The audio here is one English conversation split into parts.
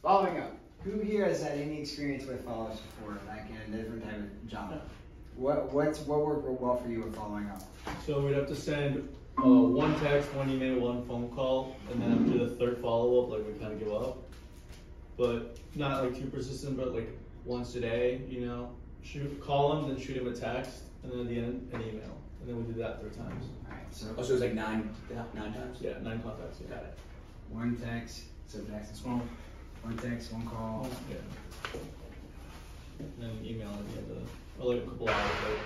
Following up. Who here has had any experience with follow-ups before, like in a different type of job? What worked well for you with following up? So we'd have to send one text, one email, one phone call, and then after the third follow-up, like we kind of give up. But not like too persistent, but like once a day, you know, call them, then shoot them a text, and then at the end an email, and then we do that 3 times. All right, so Oh, so it was like nine times? Yeah, 9 contacts. Yeah. Got it. one text, so Jackson's phone, one text, one call. Yeah. And then email at the end of or like a couple hours later.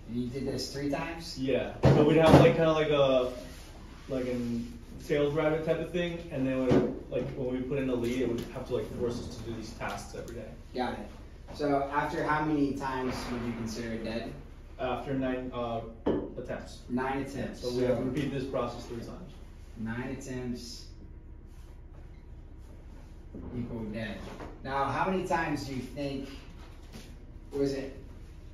And you did this 3 times? Yeah. So we'd have like kind of like a sales rabbit type of thing, and then like when we put in a lead, it would have to like force us to do these tasks every day. Got it. So after how many times would you consider it dead? After 9 attempts. 9 attempts. So we have to repeat this process 3 times. 9 attempts equal dead. Now, how many times do you think, was it,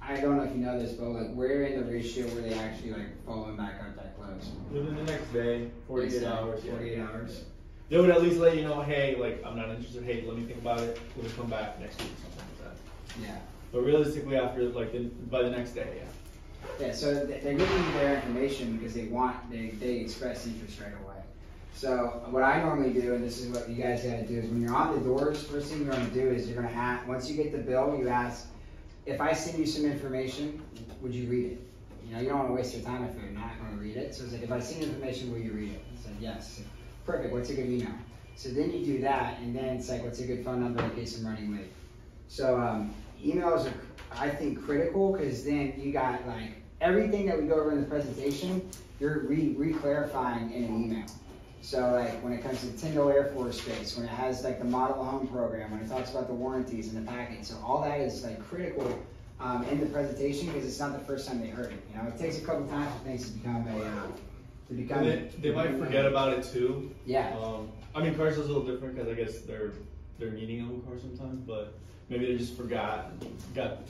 I don't know if you know this, but like where in the ratio were they actually like following back up that close? Within the next day, 48 hours. 48 hours. They would at least let you know, hey, like I'm not interested. Hey, let me think about it. We'll come back next week, something like that. Yeah. But realistically, after like by the next day, yeah. Yeah, so they're giving you their information because they express interest right away. So what I normally do, and this is what you guys got to do, is when you're on the doors, first thing you're going to do is you're going to ask, once you get the bill, you ask, if I send you some information, would you read it? You know, you don't want to waste your time if you're not going to read it. So it's like, if I send you information, will you read it? It's like, yes. Perfect, what's a good email? So then you do that, and then it's like, what's a good phone number in case I'm running late? So emails are, I think, critical, because then you got like, everything that we go over in the presentation, you're re-clarifying in an email. So like when it comes to Tyndall Air Force Base, when it has like the model home program, when it talks about the warranties and the package, so all that is like critical in the presentation because it's not the first time they heard it. You know, it takes a couple times for things to become They might forget about it too. Yeah. I mean, cars is a little different because I guess they're meeting on the car sometimes, but maybe they just got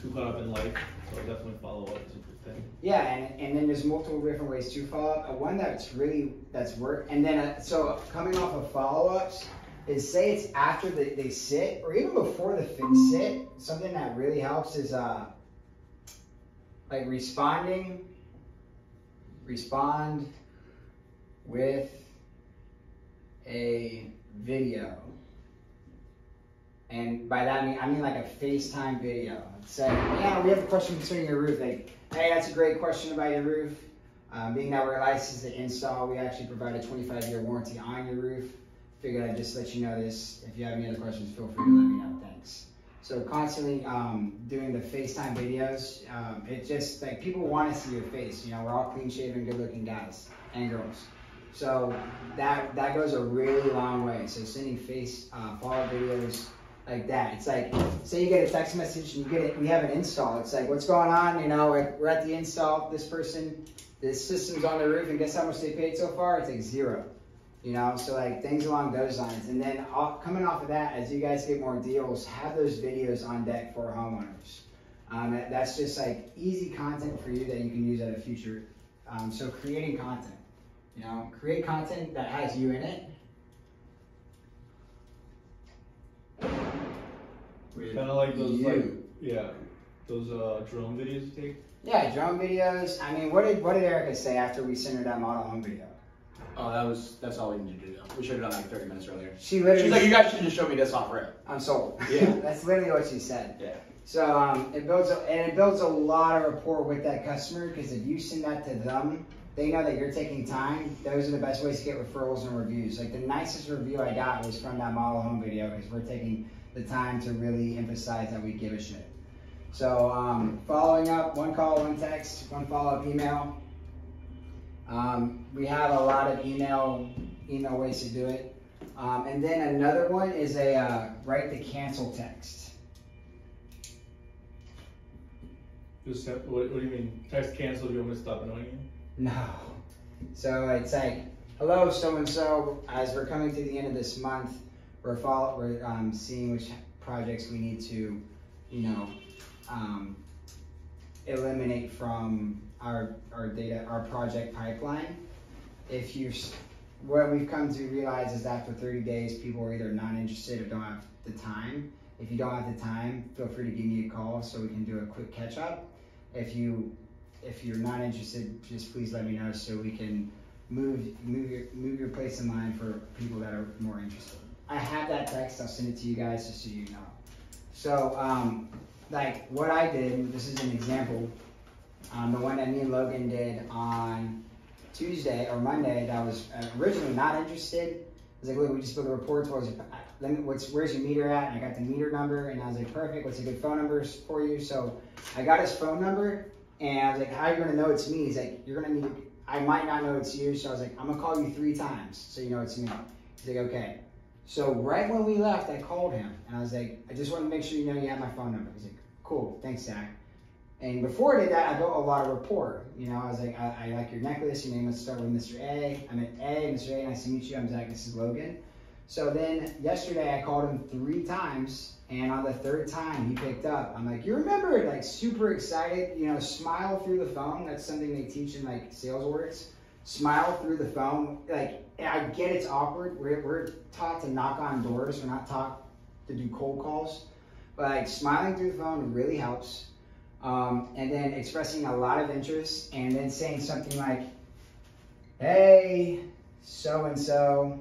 too caught up in life. So definitely follow up is a good thing. Yeah, and then there's multiple different ways to follow up. One that's worked, and then so coming off of follow-ups is, say it's after they sit or even before the sit. Something that really helps is like respond with a video. And by that I mean like a FaceTime video. Say, yeah, we have a question concerning your roof. Like, hey, that's a great question about your roof. Being that we're licensed to install, we actually provide a 25-year warranty on your roof. Figured I'd just let you know this. If you have any other questions, feel free to let me know. Thanks. So constantly doing the FaceTime videos, it just like people want to see your face. You know, we're all clean-shaven, good-looking guys and girls. So that goes a really long way. So sending follow-up videos like that. It's like, say you get a text message and we have an install. It's like, what's going on? You know, we're at the install. This system's on the roof, and guess how much they paid so far? It's like 0. You know, so like things along those lines. And then coming off of that, as you guys get more deals, have those videos on deck for homeowners. That's just like easy content for you that you can use at a future. So creating content, you know, create content that has you in it. Kind of like those, those drone videos you take. Yeah, drone videos. I mean, what did Erica say after we sent her that model home video? Oh, that's all we needed to do. We should have done like 30 minutes earlier. She's like, you guys should just show me this off rip. I'm sold. Yeah. That's literally what she said. Yeah. So it builds a lot of rapport with that customer, because if you send that to them, they know that you're taking time. Those are the best ways to get referrals and reviews. Like the nicest review I got was from that model home video, because we're taking the time to really emphasize that we give a shit. So following up, 1 call, 1 text, 1 follow-up email. We have a lot of email ways to do it. And then another one is a write the cancel text. What do you mean? Text cancel? Do you want me to stop annoying you? No. So it's like, hello, so-and-so, as we're coming to the end of this month, we're seeing which projects we need to, eliminate from our project pipeline. If what we've come to realize is after 30 days, people are either not interested or don't have the time. If you don't have the time, feel free to give me a call so we can do a quick catch up. If you're not interested, just please let me know so we can move your place in line for people that are more interested. I have that text. I'll send it to you guys just so you know. So like what I did, this is an example. The one that me and Logan did on Tuesday or Monday that was originally not interested. I was like, look, we just built a report towards where's your meter at? And I got the meter number and I was like, perfect, what's a good phone number for you? So I got his phone number and I was like, how are you gonna know it's me? He's like, you're gonna need I might not know it's you. So I was like, I'm gonna call you 3 times so you know it's me. He's like, okay. So right when we left, I called him and I was like, I just want to make sure you know you have my phone number. He's like, cool, thanks, Zach. And before I did that, I built a lot of rapport. You know, I was like, I like your necklace. Your name, let's start with Mr. A. I'm at A, Mr. A, nice to meet you. I'm Zach, this is Logan. So then yesterday I called him 3 times and on the 3rd time he picked up. I'm like, you remember, like super excited, you know, smile through the phone. That's something they teach in like sales orders. Smile through the phone. Like, I get it's awkward. We're taught to knock on doors. We're not taught to do cold calls. But like smiling through the phone really helps. And then expressing a lot of interest and then saying something like, hey, so-and-so,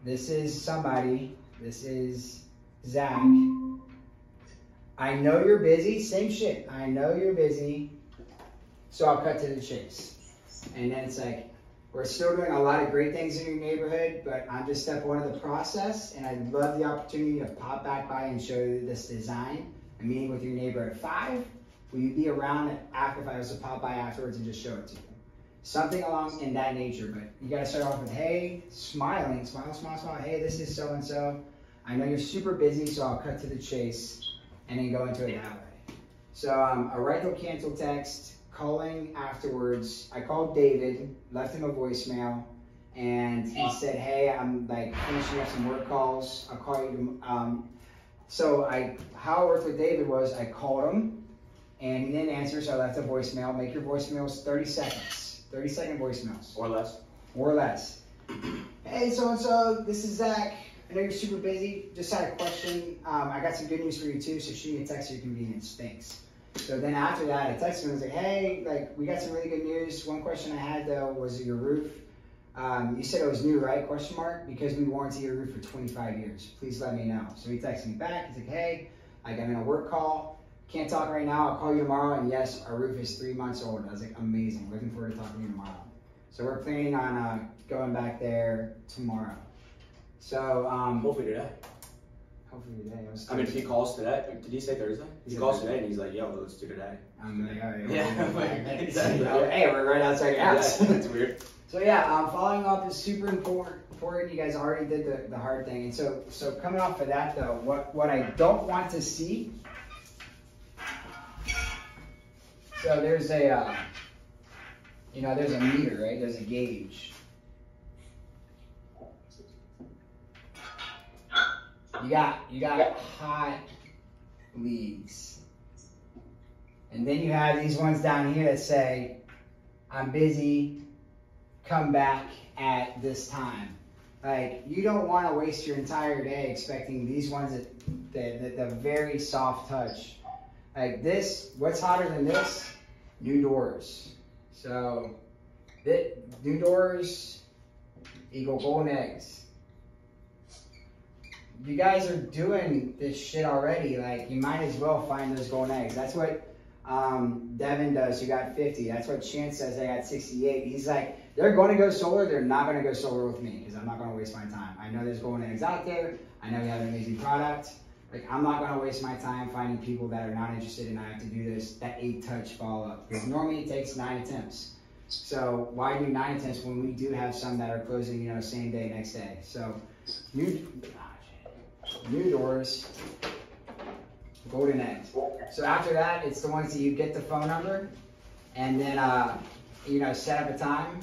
this is somebody, this is Zach. I know you're busy, same shit. I know you're busy, so I'll cut to the chase. And then it's like, we're still doing a lot of great things in your neighborhood, but I'm just step 1 of the process, and I'd love the opportunity to pop back by and show you this design. I'm meeting with your neighbor at 5. Will you be around after if I was to pop by afterwards and just show it to you? Something along in that nature, but you gotta start off with, hey, smiling, smile, smile, smile. Hey, this is so-and-so. I know you're super busy, so I'll cut to the chase and then go into it that way. So a right to cancel text, calling afterwards. I called David, left him a voicemail, and he said, hey, I'm like finishing up some work calls. I'll call you. So how it worked with David was I called him and he didn't answer, so I left a voicemail. Make your voicemails 30 seconds, 30-second voicemails. Or less. Or less. Hey, so-and-so, this is Zach. I know you're super busy. Just had a question. I got some good news for you too, so shoot me a text at your convenience. Thanks. So then after that, I texted him and was like, hey, like we got some really good news. One question I had though was your roof. You said it was new, right? Question mark. Because we warranty your roof for 25 years. Please let me know. So he texted me back. He's like, hey, like I'm in a work call. Can't talk right now. I'll call you tomorrow. And yes, our roof is 3 months old. I was like, amazing. Looking forward to talking to you tomorrow. So we're planning on going back there tomorrow. So hopefully today. Hopefully today. I mean, if he calls today, did he say Thursday? He calls today and he's like, yo, let's do today. I'm like, all right. Yeah. Exactly. Hey, we're right outside your house. Yeah, that's weird. So yeah, following up is super important. You guys already did the hard thing. And so coming off of that though, what I don't want to see. So there's a, there's a meter, right? There's a gauge. You got hot leads. And then you have these ones down here that say, I'm busy, come back at this time. Like, you don't want to waste your entire day expecting these ones that the very soft touch. Like this, what's hotter than this? New doors. So, new doors equal golden eggs. You guys are doing this shit already. Like, you might as well find those golden eggs. That's what Devin does, who got 50. That's what Chance says, I got 68. He's like, they're going to go solar. They're not going to go solar with me because I'm not going to waste my time. I know there's golden eggs out there. I know we have an amazing product. Like, I'm not going to waste my time finding people that are not interested and I have to do that 8-touch follow-up. Because normally it takes 9 attempts. So why do 9 attempts when we do have some that are closing, same day, next day? So new doors, golden eggs. So after that, it's the ones that you get the phone number and then, set up a time.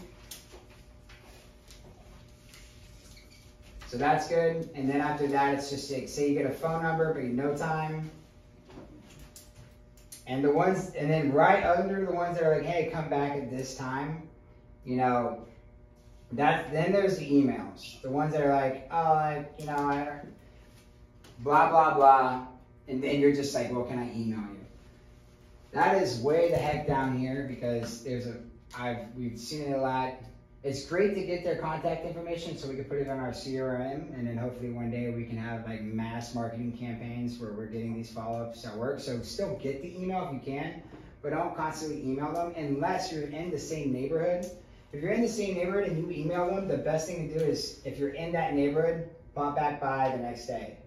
So that's good. And then after that, it's just like, say you get a phone number, but you know time. And then right under the ones that are like, hey, come back at this time, Then there's the emails, the ones that are like, oh, you know, blah blah blah, and then you're just like, well, can I email you? That is way the heck down here because we've seen it a lot. It's great to get their contact information so we can put it on our CRM, and then hopefully one day we can have like mass marketing campaigns where we're getting these follow-ups at work. So still get the email if you can, but don't constantly email them unless you're in the same neighborhood. If you're in the same neighborhood and you email them, the best thing to do is, if you're in that neighborhood, pop back by the next day.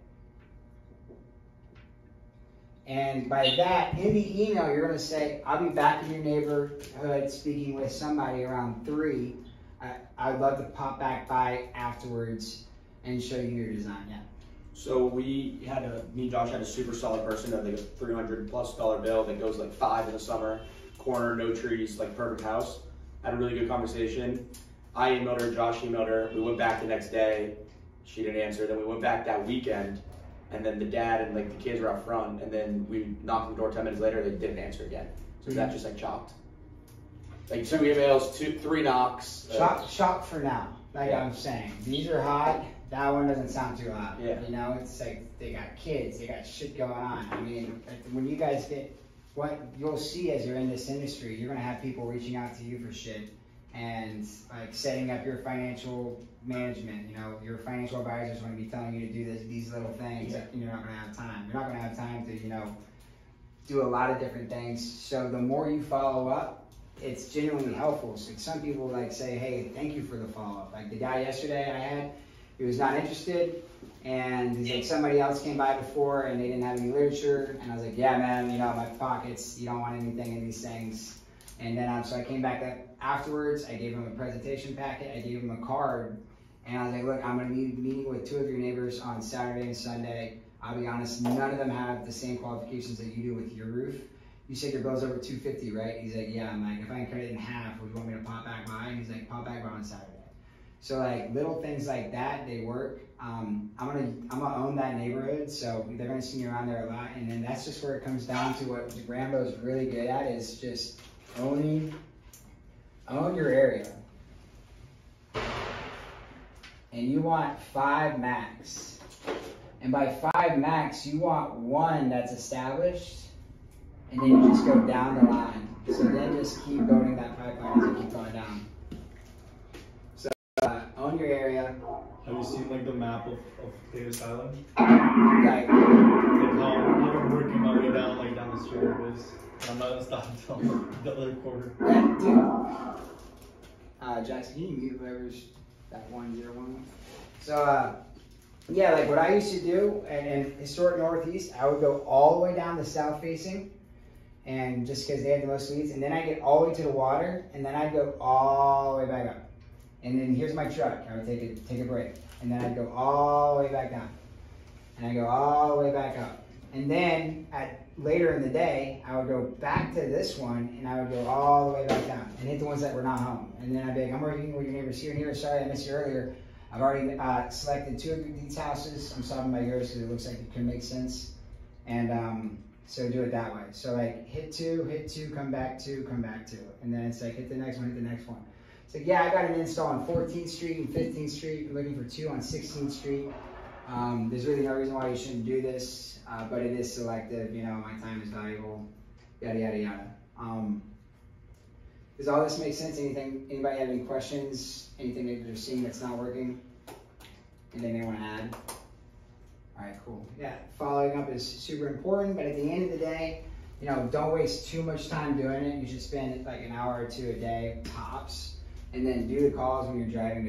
And by that, in the email, you're going to say, I'll be back in your neighborhood speaking with somebody around 3. I'd love to pop back by afterwards and show you your design. Yeah. So me and Josh had a super solid person that like a $300+ bill that goes like 5 in the summer, corner, no trees, like perfect house. Had a really good conversation. I emailed her, Josh emailed her. We went back the next day. She didn't answer. Then we went back that weekend, and then the dad and like the kids were out front, and then we knocked on the door 10 minutes later. They didn't answer again. So that just like chopped. Like 2 emails, 3 knocks. Shock for now. Like I'm saying, these are hot. That one doesn't sound too hot. Yeah. You know, it's like they got kids, they got shit going on. I mean, when you guys get, what you'll see as you're in this industry, you're gonna have people reaching out to you for shit and like setting up your financial management. You know, your financial advisor is gonna be telling you to do these little things, and you're not gonna have time. You're not gonna have time to, you know, do a lot of different things. So the more you follow up, it's genuinely helpful. So some people like say, hey, thank you for the follow-up. Like the guy yesterday I had, he was not interested, and he's like, somebody else came by before and they didn't have any literature, and I was like, yeah man, you know, my pockets, you don't want anything in these things. And then so I came back afterwards, I gave him a presentation packet, I gave him a card, and I was like, look, I'm gonna be meeting with 2 of your neighbors on Saturday and Sunday. I'll be honest, none of them have the same qualifications that you do with your roof. You said your bill's over $250, right? He's like, yeah. I'm like, if I can cut it in half, would you want me to pop back by? And he's like, pop back by on Saturday. So like little things like that, they work. I'm gonna own that neighborhood, so they're gonna see me around there a lot. And then that's just where it comes down to what Rambo's really good at, is just own your area. And you want 5 max. And by 5 max, you want 1 that's established. And then you just go down the line. So then just keep building that pipeline as you keep going down. So own your area. Have you seen like the map of Davis Island? Like how I'm working my way down the street it is. I'm not gonna stop until the other quarter. Jackson, can you mute whoever's that 101? So yeah, like what I used to do in historic Northeast, I would go all the way down the south facing. And just because they had the most leads, and then I get all the way to the water, and then I'd go all the way back up. And then here's my truck. I would take a break, and then I'd go all the way back down, and I go all the way back up. And then later in the day, I would go back to this one, and I would go all the way back down and hit the ones that were not home. And then I'd be like, I'm working with your neighbors here and here. Sorry, I missed you earlier. I've already selected 2 of these houses. I'm stopping by yours because it looks like it could make sense. And so do it that way. So like hit 2, come back 2, come back 2. And then it's like hit the next one, hit the next one. So yeah, I got an install on 14th Street and 15th Street. We're looking for 2 on 16th Street. There's really no reason why you shouldn't do this, but it is selective. You know, my time is valuable, yada, yada, yada. Does all this make sense? Anybody have any questions? Anything that they're seeing that's not working? Anything they want to add? All right, cool. Yeah, following up is super important, but at the end of the day, you know, don't waste too much time doing it. You should spend like an hour or 2 a day tops, and then do the calls when you're driving to